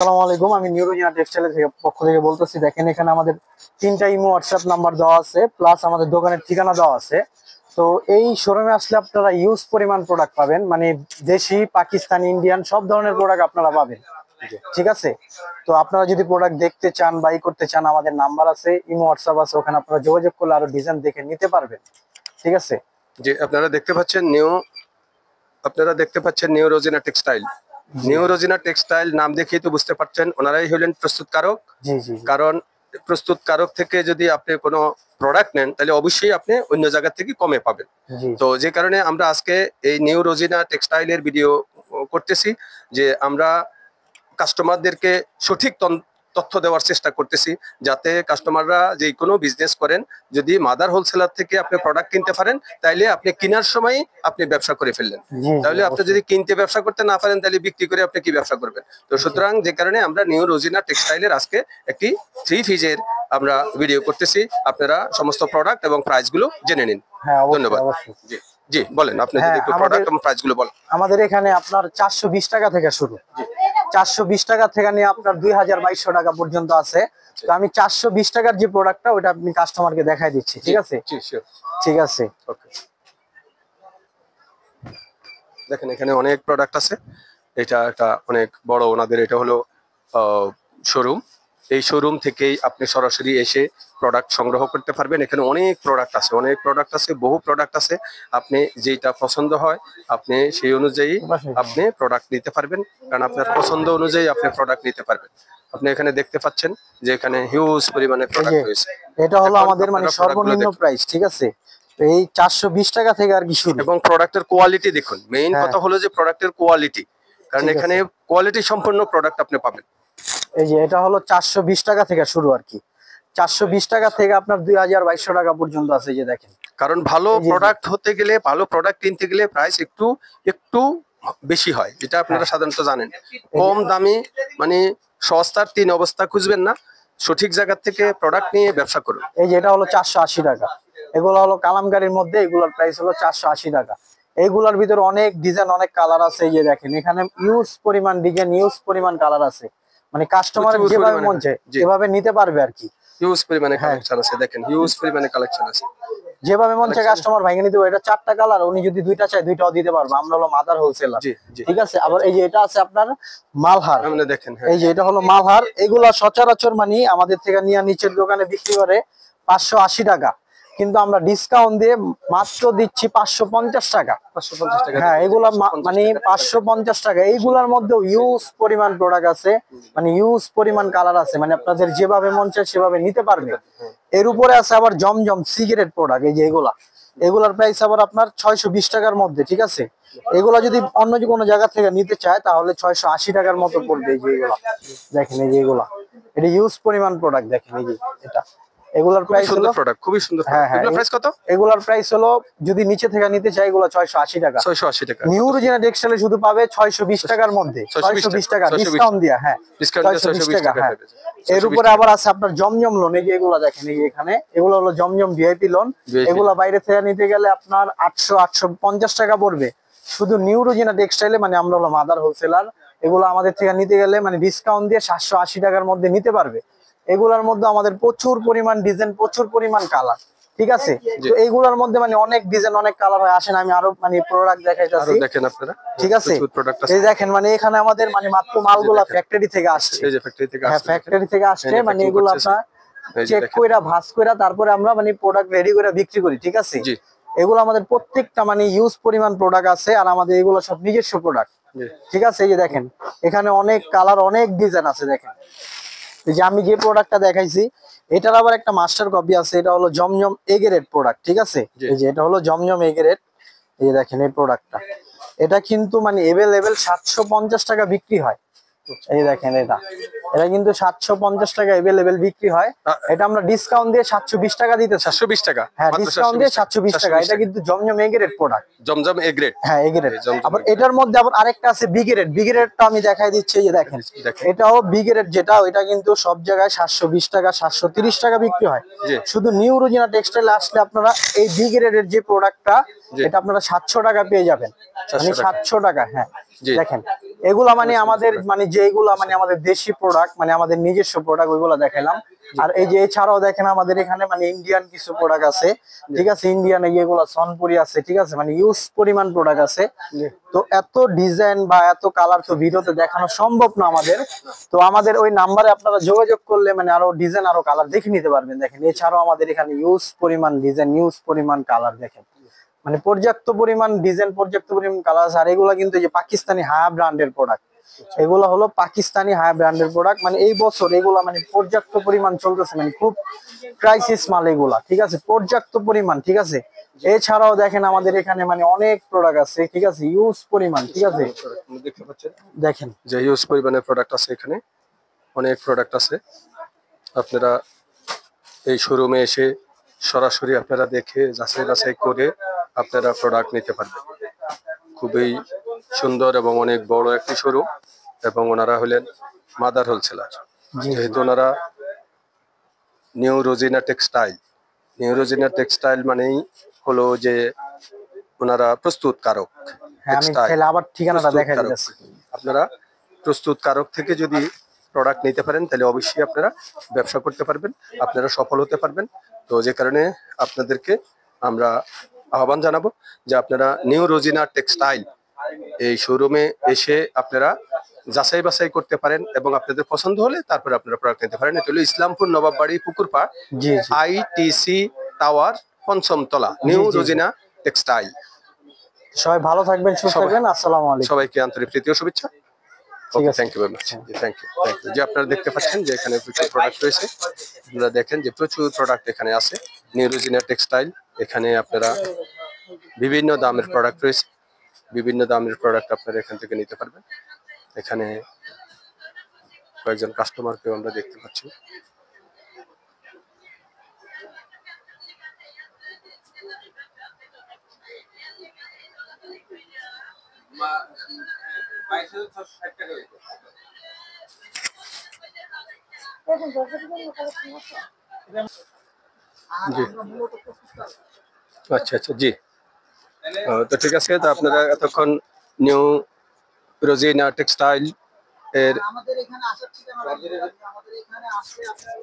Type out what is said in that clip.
আসসালামু আলাইকুম, আমি নিউ রোজিনা টেক্সটাইল থেকে পক্ষ থেকে বলতেছি। দেখেন এখানে আমাদের 3টা ইমো হোয়াটসঅ্যাপ নাম্বার দেওয়া আছে, প্লাস আমাদের দোকানের ঠিকানা দেওয়া আছে। তো এই শোরুমে আসলে আপনারা ইউজ পরিমাণ প্রোডাক্ট পাবেন, মানে দেশি, পাকিস্তানি, ইন্ডিয়ান সব ধরনের প্রোডাক্ট আপনারা পাবেন। ঠিক আছে, তো আপনারা যদি প্রোডাক্ট দেখতে চান, বাই করতে চান, আমাদের নাম্বার আছে, ইমো হোয়াটসঅ্যাপ আছে, ওখানে আপনারা যোগাযোগ করলে আরো ডিজাইন দেখে নিতে পারবেন। ঠিক আছে, যে আপনারা দেখতে পাচ্ছেন new Rozina textile. New Rozina textile নাম দেখেই তো বুঝতে পারছেন ওনারাই হলেন প্রস্তুতকারক। জি জি। কারণ প্রস্তুতকারক থেকে যদি আপনি কোনো প্রোডাক্ট নেন তাহলে অবশ্যই আপনি অন্য জায়গা থেকে কমে পাবেন। তো যে কারণে আমরা আজকে এই নিউ রোজিনা টেক্সটাইলের ভিডিও করতেছি, যে আমরা কাস্টমারদেরকে সঠিক তথ্য দেওয়ার চেষ্টা করতেছি, যাতে কাস্টমাররা যে কোনো বিজনেস করেন, যদি মাদার হোলসেলার থেকে আপনি প্রোডাক্ট কিনতে পারেন তাইলে আপনি কেনার সময় আপনি ব্যবসা করে ফেললেন। তাহলে আপনি যদি কিনতে ব্যবসা করতে না পারেন তাহলে বিক্রি করে আপনি কি ব্যবসা করবেন? তো সুতরাং যে কারণে আমরা নিউ রোজিনা টেক্সটাইলের আজকে একটি 3 পিসের আমরা ভিডিও করতেছি। আপনারা সমস্ত প্রোডাক্ট এবং প্রাইস গুলো জেনে নিন। ধন্যবাদ। জি জি, বলেন আপনি যদি একটু প্রোডাক্ট এবং প্রাইস গুলো বলেন। আমাদের এখানে আপনার 420 টাকা থেকে শুরু, 420 টাকা থেকে নিয়ে আপনার 2200 টাকা পর্যন্ত আছে। তো আমি 420 টাকার যে প্রোডাক্টটা ওটা আপনি কাস্টমারকে দেখাই দিচ্ছি। ঠিক আছে, ঠিক আছে। দেখেন এখানে অনেক প্রোডাক্ট আছে। এটা একটা অনেক বড় ওনাদের, এটা হলো শোরুম। এই শোরুম থেকেই আপনি সরাসরি এসে প্রোডাক্ট সংগ্রহ করতে পারবেন। এখানে অনেক প্রোডাক্ট আছে, বহু প্রোডাক্ট আছে। আপনি যেটা পছন্দ হয় আপনি সেই অনুযায়ী আপনি প্রোডাক্ট নিতে পারবেন, কারণ আপনার পছন্দ অনুযায়ী আপনি প্রোডাক্ট নিতে পারবেন। আপনি এখানে দেখতে পাচ্ছেন যে এখানে হিউজ পরিমাণে প্রোডাক্ট রয়েছে। এটা হলো আমাদের মানে সর্বনিম্ন প্রাইস। ঠিক আছে, এই 420 টাকা থেকে আর কি শুরু। এবং প্রোডাক্টের কোয়ালিটি দেখুন, মেইন কথা হলো যে প্রোডাক্টের কোয়ালিটি, কারণ এখানে কোয়ালিটি সম্পন্ন প্রোডাক্ট আপনি পাবেন। এই যে এটা হলো 420 টাকা থেকে শুরু আর কি। 420 টাকা থেকে আপনার 2200 টাকা পর্যন্ত আছে, যে দেখেন। কারণ ভালো প্রোডাক্ট হতে গেলে, ভালো প্রোডাক্ট কিনতে গেলে প্রাইস একটু বেশি হয়, যেটা আপনারা সাধারণত জানেন। কম দামি মানে সস্তার 3 অবস্থা খুঁজবেন না, সঠিক জায়গা থেকে প্রোডাক্ট নিয়ে ব্যবসা করুন। এই যে এটা হলো 480 টাকা। এগুলো হলো কালামকারীর মধ্যে, এগুলোর প্রাইস হলো 480 টাকা। এইগুলোর ভিতরে অনেক ডিজাইন, অনেক কালার আছে। এই যে দেখেন এখানে ইউজ পরিমাণ ডিজাইন, ইউজ পরিমাণ কালার আছে, মানে কাস্টমারের যেভাবে মন চায় যেভাবে নিতে পারবে আর কি। হিউজ পরিমাণে কালেকশন আছে, দেখেন হিউজ পরিমাণে কালেকশন আছে, যেভাবে মন চায় কাস্টমার ভাঙে নিতে পারবে। এটা 4টা কালার, উনি যদি 2টা চায় 2টাও দিতে পারবে। আমরা হলো মাদার হোলসেলার। ঠিক আছে, আবার এই যে এটা আছে আপনার মালহার। দেখেন এই যে এটা হলো মালহার। এগুলা সচরাচর মানে আমাদের থেকে নিয়ে নিচের দোকানে বিক্রি করে 580 টাকা, কিন্তু আমরা ডিসকাউন্ট দিয়ে মাত্র দিচ্ছি 550 টাকা। হ্যাঁ, এগুলা মানে 550 টাকা। এইগুলার মধ্যেও ইউজ পরিমাণ প্রোডাক্ট আছে, মানে ইউজ পরিমাণ কালার আছে, মানে আপনাদের যেভাবে মন চায় সেভাবে নিতে পারবে। এর উপরে আছে আবার জমজম সিগারেট প্রোডাক্ট। এই যে এগুলার প্রাইস আবার আপনার 620 টাকার মধ্যে। ঠিক আছে, এগুলা যদি অন্য কোনো জায়গা থেকে নিতে চায় তাহলে 680 টাকার মতো পড়বে। এই যে এগুলা দেখেন, এই যে এটা ইউজ পরিমাণ প্রোডাক্ট। দেখেন এই যে এটা, এগুলার প্রাইস হলো খুবই সুন্দর। এগুলোর প্রাইস কত? এগুলার প্রাইস হলো যদি নিচে থেকে নিতে চাই এগুলো 680 টাকা। 680 টাকা। নিউ রোজিনা টেক্সটাইলে শুধু পাবে 620 টাকার মধ্যে, 620 টাকা ডিসকাউন্ট দিয়া। হ্যাঁ, 620 টাকা। হ্যাঁ, এর উপরে আবার আছে আপনার জমজম লোন। এই যে এগুলা দেখেন, এই যে এখানে এগুলো হলো জমজম ভিআইপি লোন। এগুলা বাইরে থেকে নিতে গেলে আপনার 850 টাকা পড়বে। শুধু নিউ রোজিনা টেক্সটাইলে, মানে আমরা হলো মাদার হোলসেলার, এগুলো আমাদের থেকে নিতে গেলে মানে ডিসকাউন্ট দিয়ে 780 টাকার মধ্যে নিতে পারবে। এগুলার মধ্যে আমাদের প্রচুর পরিমাণ ডিজাইন, প্রচুর পরিমাণ কালার। ঠিক আছে, তো এইগুলোর মধ্যে মানে অনেক ডিজাইন, অনেক কালার হয়। আসেন আমি আরো মানে প্রোডাক্ট দেখাইতাছি, দেখেন আপনারা। ঠিক আছে, এই দেখেন মানে এখানে আমাদের মানে মাত্র মালগুলা ফ্যাক্টরি থেকে আসছে। এই যে ফ্যাক্টরি থেকে আসছে। হ্যাঁ, ফ্যাক্টরি থেকে আসছে। মানে এগুলো আপনারা চেক কইরা, ভাঁজ কইরা তারপরে আমরা মানে প্রোডাক্ট রেডি করে বিক্রি করি। ঠিক আছে, এগুলো আমাদের প্রত্যেকটা মানে ইউজ পরিমাণ প্রোডাক্ট আছে, আর আমাদের এগুলো সব নিজস্ব প্রোডাক্ট। ঠিক আছে, এই যে দেখেন এখানে অনেক কালার, অনেক ডিজাইন আছে। দেখেন এই যে আমি যে প্রোডাক্টটা দেখাইছি এটার আবার একটা মাস্টার কপি আছে। এটা হলো জমজম এ গ্রেড প্রোডাক্ট। ঠিক আছে, এই যে এটা হলো জমজম এ গ্রেড। এই যে দেখেন এই প্রোডাক্টটা, এটা কিন্তু মানে এভেলেবেল 750 টাকা বিক্রি হয়। এই দেখেন এটা কিন্তু 750 টাকা এভেলেবেল বিক্রি হয়। এটা আমরা ডিসকাউন্ট দিয়ে 720 টাকা দিতে। 720 টাকা? হ্যাঁ, ডিসকাউন্ট দিয়ে 720 টাকা। এটা কিন্তু Zamzam A grade product. Zamzam A grade. হ্যাঁ, এ গ্রেড। আবার এটার মধ্যে আবার আরেকটা আছে বি গ্রেড। বি গ্রেডটা আমি দেখাই দিচ্ছি। এই যে দেখেন এটাও বি গ্রেড, যেটা ওইটা কিন্তু সব জায়গায় 720 টাকা, 730 টাকা বিক্রি হয়। শুধু নিউ রোজিনা টেক্সটাইলে আসলে আপনারা এই বি গ্রেডের যে প্রোডাক্টটা, এটা আপনারা 700 টাকা পেয়ে যাবেন, মানে 700 টাকা। হ্যাঁ, দেখেন এগুলা মানে আমাদের মানে যেগুলা মানে আমাদের দেশি প্রোডাক্ট, মানে আমাদের নিজস্ব প্রোডাক্ট, ওইগুলা দেখাইলাম। আর এই যে এছাড়াও দেখেন আমাদের এখানে মানে ইন্ডিয়ান কিছু প্রোডাক্ট আছে, ঠিক আছে, ইন্ডিয়ান এগুলা সনপুরি আছে, ঠিক আছে, মানে ইউজ পরিমাণ প্রোডাক্ট আছে। তো এত ডিজাইন বা এত কালার তো ভিডিওতে দেখানো সম্ভব না আমাদের। তো আমাদের ওই নাম্বারে আপনারা যোগাযোগ করলে মানে আরো ডিজাইন আরো কালার দেখে নিতে পারবেন। দেখেন এছাড়াও আমাদের এখানে ইউজ পরিমাণ ডিজাইন, ইউজ পরিমাণ কালার, দেখেন মানে পর্যাপ্ত পরিমাণ ডিজাইন, পর্যাপ্ত পরিমাণ কালার। আর এগুলা কিন্তু যে পাকিস্তানি হায়া ব্র্যান্ডের প্রোডাক্ট, এগুলা হলো পাকিস্তানি হায়া ব্র্যান্ডের প্রোডাক্ট। মানে এই বছর এগুলা মানে পর্যাপ্ত পরিমাণ চলতেছে, মানে খুব ক্রাইসিস মাল এগুলা, ঠিক আছে, পর্যাপ্ত পরিমাণ, ঠিক আছে। এছাড়াও দেখেন আমাদের এখানে মানে অনেক প্রোডাক্ট আছে, ঠিক আছে, ইউজ পরিমাণ, ঠিক আছে, দেখতে পাচ্ছেন দেখেন যে ইউজ পরিমাণের প্রোডাক্ট আছে, এখানে অনেক প্রোডাক্ট আছে। আপনারা এই শোরুমে এসে সরাসরি আপনারা দেখে যাচাই বাছাই করে আপনারা প্রোডাক্ট নিতে পারবেন। খুবই সুন্দর এবং অনেক বড় একটি শোরুম, এবং ওনারা হলেন মাদার হোলসেলার। যেহেতু ওনারা new Rozina textile, new Rozina textile মানেই হলো যে ওনারা প্রস্তুতকারক। হ্যাঁ, আমি তাহলে আবার ঠিকানাটা দেখাই দিচ্ছি। আপনারা প্রস্তুতকারক থেকে যদি প্রোডাক্ট নিতে পারেন তাহলে অবশ্যই আপনারা ব্যবসা করতে পারবেন, আপনারা সফল হতে পারবেন। তো যে কারণে আপনাদেরকে আমরা আহ্বান জানাবো যে আপনারা নিউ রোজিনা টেক্সটাইল এই শোরুমে এসে আপনারা যাচাই বাছাই করতে পারেন, এবং আপনাদের পছন্দ হলে তারপরে আপনারা প্রোডাক্ট নিতে পারেন। এটা হলো ইসলামপুর নবাববাড়ি পুকুরপাড়, আইটিসি টাওয়ার, ৫ম তলা, নিউ রোজিনা টেক্সটাইল। সবাই ভালো থাকবেন, সুস্থ থাকবেন। আসসালামু আলাইকুম। সবাইকে আন্তরিক প্রীতি ও শুভেচ্ছা। Thank you very much. Thank you. যে আপনারা দেখতে পাচ্ছেন যে এখানে প্রচুর প্রোডাক্ট রয়েছে। আপনারা দেখেন যে প্রচুর প্রোডাক্ট এখানে আছে। নিউ রোজিনা টেক্সটাইল, এখানে আপনারা বিভিন্ন দামের প্রোডাক্ট রয়েছে, বিভিন্ন দামের প্রোডাক্ট আপনারা এখান থেকে নিতে পারবেন। এখানে কয়েকজন কাস্টমারকেও আমরা দেখতে পাচ্ছি। জি, আচ্ছা আচ্ছা, জি। তো ঠিক আছে, তো আপনারা এতক্ষণ নিউ রোজিনা টেক্সটাইল এর আমাদের এখানে আসার ঠিকানা, আমাদের এখানে আসলে আপনার